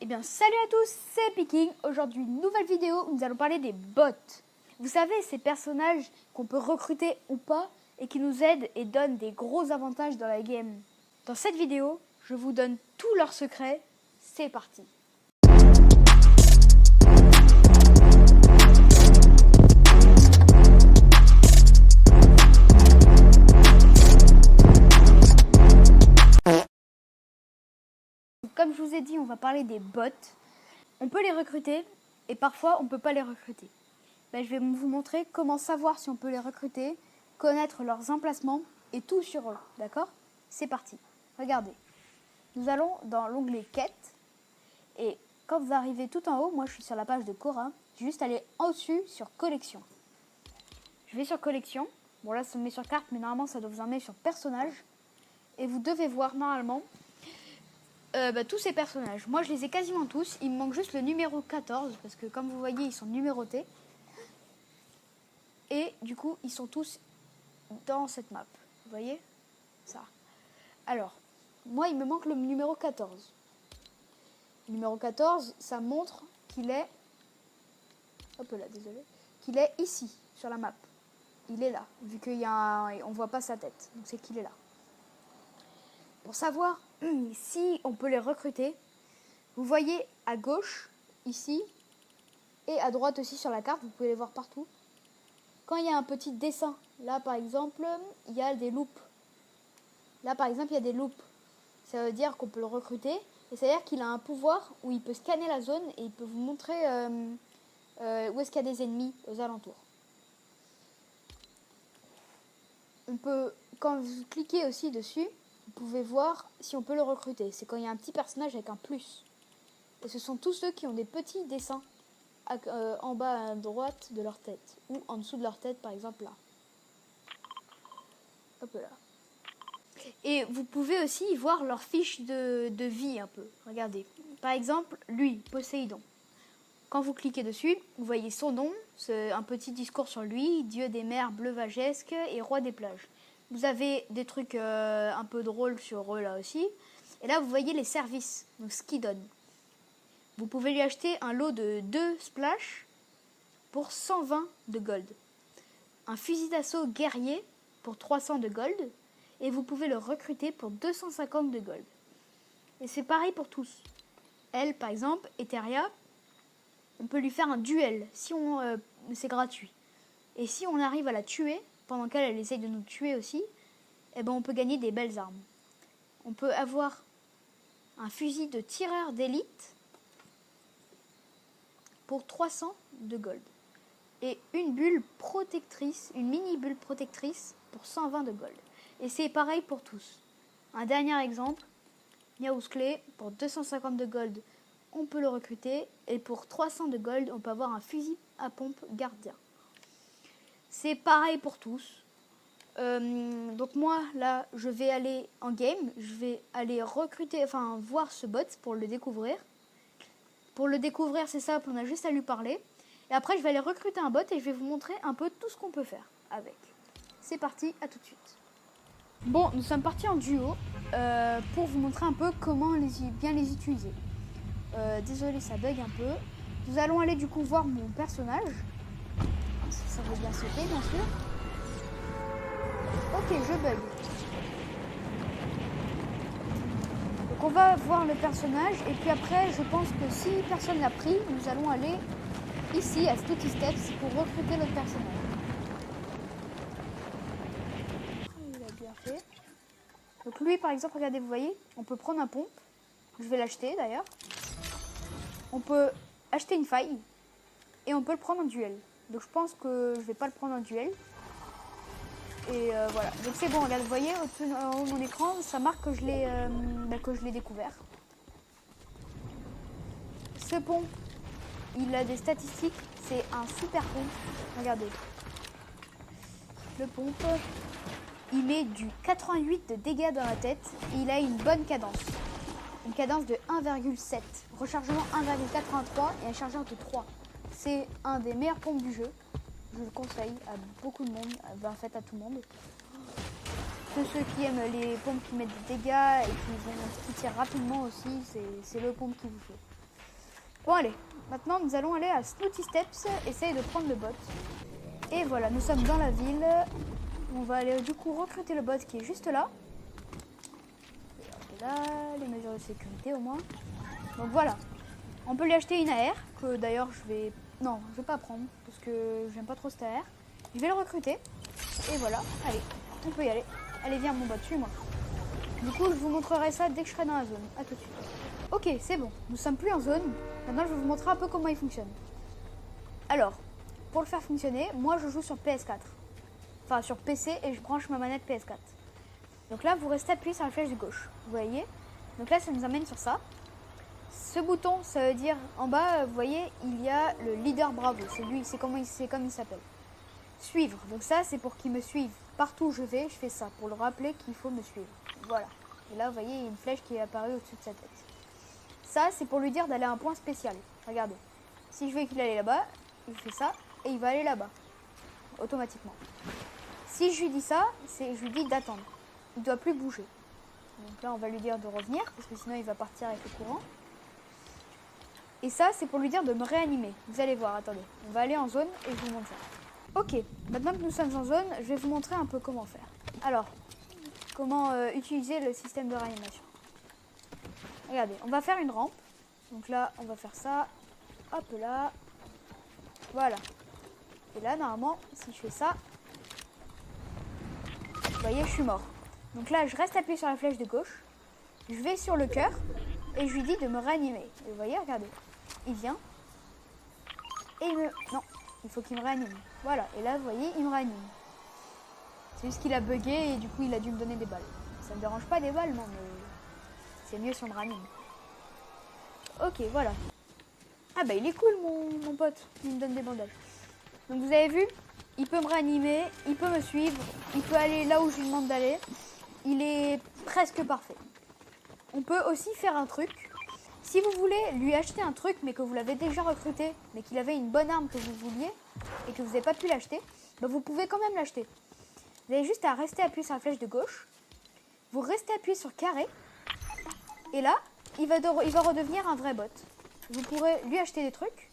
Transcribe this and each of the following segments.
Eh bien salut à tous, c'est Piking. Aujourd'hui nouvelle vidéo où nous allons parler des bots. Vous savez, ces personnages qu'on peut recruter ou pas et qui nous aident et donnent des gros avantages dans la game. Dans cette vidéo, je vous donne tous leurs secrets. C'est parti. Comme je vous ai dit, on va parler des bots. On peut les recruter et parfois on ne peut pas les recruter. Je vais vous montrer comment savoir si on peut les recruter, connaître leurs emplacements et tout sur eux. D'accord ? C'est parti. Regardez. Nous allons dans l'onglet quête et quand vous arrivez tout en haut, moi je suis sur la page de Cora, j'ai juste aller en dessus sur collection. Je vais sur collection. Bon là ça me met sur carte mais normalement ça doit vous emmener sur personnage. Et vous devez voir normalement tous ces personnages. Moi je les ai quasiment tous. Il me manque juste le numéro 14 parce que comme vous voyez ils sont numérotés. Et du coup ils sont tous dans cette map. Vous voyez ça. Alors moi il me manque le numéro 14. Le numéro 14 ça montre qu'il est qu'il est ici sur la map. Il est là vu qu'il y a on voit pas sa tête. Donc c'est qu'il est là. Pour savoir si on peut les recruter, vous voyez à gauche, ici, et à droite aussi sur la carte, vous pouvez les voir partout. Quand il y a un petit dessin, là par exemple, il y a des loups. Là par exemple, il y a des loups. Ça veut dire qu'on peut le recruter, et ça veut dire qu'il a un pouvoir où il peut scanner la zone et il peut vous montrer où est-ce qu'il y a des ennemis aux alentours. On peut, quand vous cliquez aussi dessus, vous pouvez voir si on peut le recruter. C'est quand il y a un petit personnage avec un plus. Et ce sont tous ceux qui ont des petits dessins en bas à droite de leur tête. Ou en dessous de leur tête, par exemple là. Hop là. Et vous pouvez aussi voir leur fiche de vie un peu. Regardez. Par exemple, lui, Poséidon. Quand vous cliquez dessus, vous voyez son nom. C'est un petit discours sur lui. Dieu des mers bleu-vagesques et roi des plages. Vous avez des trucs un peu drôles sur eux là aussi. Et là, vous voyez les services, donc ce qu'ils donnent. Vous pouvez lui acheter un lot de 2 splash pour 120 de gold. Un fusil d'assaut guerrier pour 300 de gold. Et vous pouvez le recruter pour 250 de gold. Et c'est pareil pour tous. Elle, par exemple, Etheria, on peut lui faire un duel, si c'est gratuit. Et si on arrive à la tuer, pendant qu'elle essaye de nous tuer aussi, eh ben on peut gagner des belles armes. On peut avoir un fusil de tireur d'élite pour 300 de gold. Et une bulle protectrice, une mini bulle protectrice pour 120 de gold. Et c'est pareil pour tous. Un dernier exemple, Miaousclé, pour 250 de gold, on peut le recruter. Et pour 300 de gold, on peut avoir un fusil à pompe gardien. C'est pareil pour tous. Donc moi, là, je vais aller en game. Je vais aller recruter, voir ce bot pour le découvrir. Pour le découvrir, c'est simple, on a juste à lui parler. Et après, je vais aller recruter un bot et je vais vous montrer un peu tout ce qu'on peut faire avec. C'est parti, à tout de suite. Bon, nous sommes partis en duo pour vous montrer un peu comment bien les utiliser. Désolé, ça bug un peu. Nous allons aller du coup voir mon personnage. Ça veut bien sauter, bien sûr. Ok, je bug. Donc on va voir le personnage et puis après, je pense que si personne l'a pris, nous allons aller ici à Stutty Steps pour recruter notre personnage. Il a bien fait. Donc lui, par exemple, regardez, vous voyez, on peut prendre un pompe. Je vais l'acheter d'ailleurs. On peut acheter une faille et on peut le prendre en duel. Donc je pense que je vais pas le prendre en duel. Et voilà. Donc c'est bon, regarde, vous voyez, en haut de mon écran, ça marque que je l'ai découvert. Ce pont, il a des statistiques, c'est un super pont. Regardez. Le pompe, il met du 88 de dégâts dans la tête et il a une bonne cadence. Une cadence de 1,7. Rechargement 1,83 et un chargeur de 3. C'est un des meilleurs pompes du jeu. Je le conseille à beaucoup de monde, en fait à tout le monde. Tous ceux qui aiment les pompes qui mettent des dégâts et qui tirent rapidement aussi, c'est le pompe qu'il vous faut. Bon allez, maintenant nous allons aller à Snooty Steps, essayer de prendre le bot. Et voilà, nous sommes dans la ville. On va aller du coup recruter le bot qui est juste là. Là, les mesures de sécurité au moins. Donc voilà, on peut lui acheter une AR, que d'ailleurs je vais... Non, je vais pas prendre, parce que j'aime pas trop cette AR. Je vais le recruter, et voilà, allez, on peut y aller. Allez, viens mon bot, suis-moi. Du coup, je vous montrerai ça dès que je serai dans la zone. À tout de suite. Ok, c'est bon, nous sommes plus en zone. Maintenant, je vais vous montrer un peu comment il fonctionne. Alors, pour le faire fonctionner, moi je joue sur PS4. Enfin, sur PC, et je branche ma manette PS4. Donc là, vous restez appuyé sur la flèche de gauche. Vous voyez? Donc là, ça nous amène sur ça. Ce bouton, ça veut dire, en bas, vous voyez, il y a le leader Bravo. C'est lui, c'est comme il s'appelle. Suivre. Donc ça, c'est pour qu'il me suive. Partout où je vais, je fais ça, pour le rappeler qu'il faut me suivre. Voilà. Et là, vous voyez, il y a une flèche qui est apparue au-dessus de sa tête. Ça, c'est pour lui dire d'aller à un point spécial. Regardez. Si je veux qu'il aille là-bas, il fait ça, et il va aller là-bas. Automatiquement. Si je lui dis ça, je lui dis d'attendre. Il ne doit plus bouger. Donc là, on va lui dire de revenir, parce que sinon, il va partir avec le courant. Et ça, c'est pour lui dire de me réanimer. Vous allez voir, attendez. On va aller en zone et je vous montre ça. Ok, maintenant que nous sommes en zone, je vais vous montrer un peu comment faire. Alors, comment utiliser le système de réanimation. Regardez, on va faire une rampe. Donc là, on va faire ça. Hop là. Voilà. Et là, normalement, si je fais ça, vous voyez, je suis mort. Donc là, je reste appuyé sur la flèche de gauche. Je vais sur le cœur et je lui dis de me réanimer. Et vous voyez, regardez. Il vient. Et il me... Non, il faut qu'il me réanime. Voilà. Et là, vous voyez, il me réanime. C'est juste qu'il a bugué et du coup, il a dû me donner des balles. Ça ne me dérange pas des balles, non, mais c'est mieux si on me réanime. Ok, voilà. Ah bah, il est cool, mon pote. Il me donne des bandages. Donc, vous avez vu, il peut me réanimer, il peut me suivre, il peut aller là où je lui demande d'aller. Il est presque parfait. On peut aussi faire un truc. Si vous voulez lui acheter un truc, mais que vous l'avez déjà recruté, mais qu'il avait une bonne arme que vous vouliez, et que vous n'avez pas pu l'acheter, bah vous pouvez quand même l'acheter. Vous avez juste à rester appuyé sur la flèche de gauche. Vous restez appuyé sur carré. Et là, il va redevenir un vrai bot. Vous pourrez lui acheter des trucs.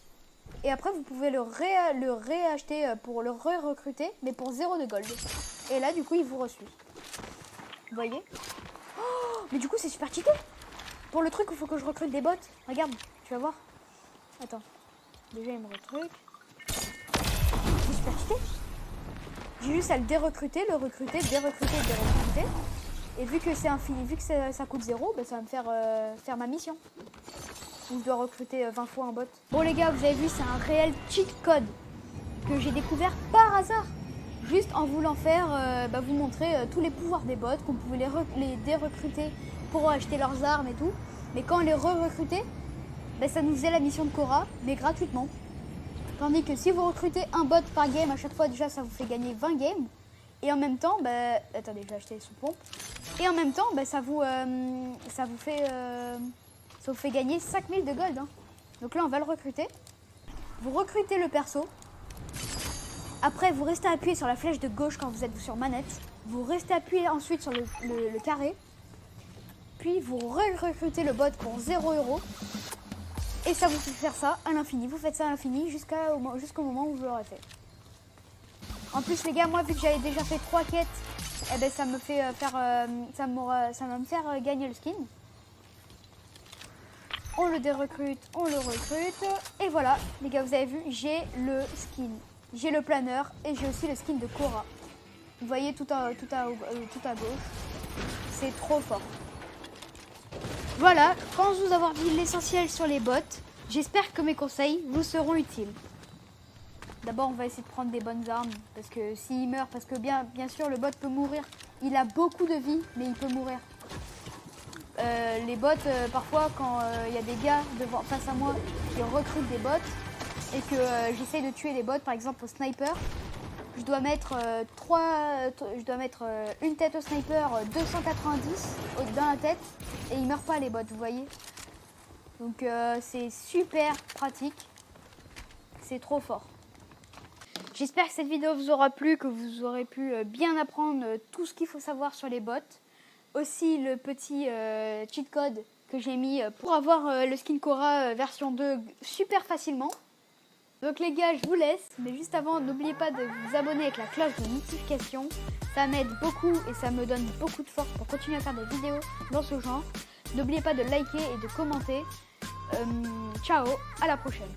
Et après, vous pouvez le réacheter pour le re-recruter, mais pour 0 de gold. Et là, du coup, il vous resuit. Vous voyez? Oh, mais du coup, c'est super cheaté. Pour le truc, il faut que je recrute des bots. Regarde, tu vas voir. Attends. Déjà, il me recrute. C'est super cheaté. J'ai juste à le dérecruter, le recruter, dérecruter, dérecruter. Et vu que c'est infini, vu que ça coûte 0, bah, ça va me faire ma mission. Où je dois recruter 20 fois un bot. Bon les gars, vous avez vu, c'est un réel cheat code que j'ai découvert par hasard. Juste en voulant faire, vous montrer tous les pouvoirs des bots, qu'on pouvait les dérecruter pour acheter leurs armes et tout. Mais quand on les re-recrutait, ça nous faisait la mission de Cora, mais gratuitement. Tandis que si vous recrutez un bot par game, à chaque fois déjà ça vous fait gagner 20 games. Et en même temps, attendez, je vais acheter sous pompe. Et en même temps, ça vous fait gagner 5000 de gold. Hein. Donc là, on va le recruter. Vous recrutez le perso. Après, vous restez appuyé sur la flèche de gauche quand vous êtes sur manette. Vous restez appuyé ensuite sur le carré. Puis vous recrutez le bot pour 0 €. Et ça vous fait faire ça à l'infini. Vous faites ça à l'infini jusqu'au moment où vous l'aurez fait. En plus, les gars, moi, vu que j'avais déjà fait 3 quêtes, ça me fait ça va me faire gagner le skin. On le dérecrute, on le recrute. Et voilà, les gars, vous avez vu, j'ai le skin. J'ai le planeur et j'ai aussi le skin de Cora. Vous voyez tout à gauche. C'est trop fort. Voilà, je pense vous avoir dit l'essentiel sur les bots. J'espère que mes conseils vous seront utiles. D'abord, on va essayer de prendre des bonnes armes. Parce que s'il meurt, parce que bien sûr, le bot peut mourir. Il a beaucoup de vie, mais il peut mourir. Les bots, parfois, quand il y a des gars face à moi qui recrutent des bots et que j'essaye de tuer les bots, par exemple au sniper, je dois mettre une tête au sniper 290 dans la tête et ils meurent pas les bots, vous voyez. Donc c'est super pratique, c'est trop fort. J'espère que cette vidéo vous aura plu, que vous aurez pu bien apprendre tout ce qu'il faut savoir sur les bots. Aussi le petit cheat code que j'ai mis pour avoir le skin Korra version 2 super facilement. Donc les gars, je vous laisse, mais juste avant, n'oubliez pas de vous abonner avec la cloche de notification. Ça m'aide beaucoup et ça me donne beaucoup de force pour continuer à faire des vidéos dans ce genre. N'oubliez pas de liker et de commenter. Ciao, à la prochaine.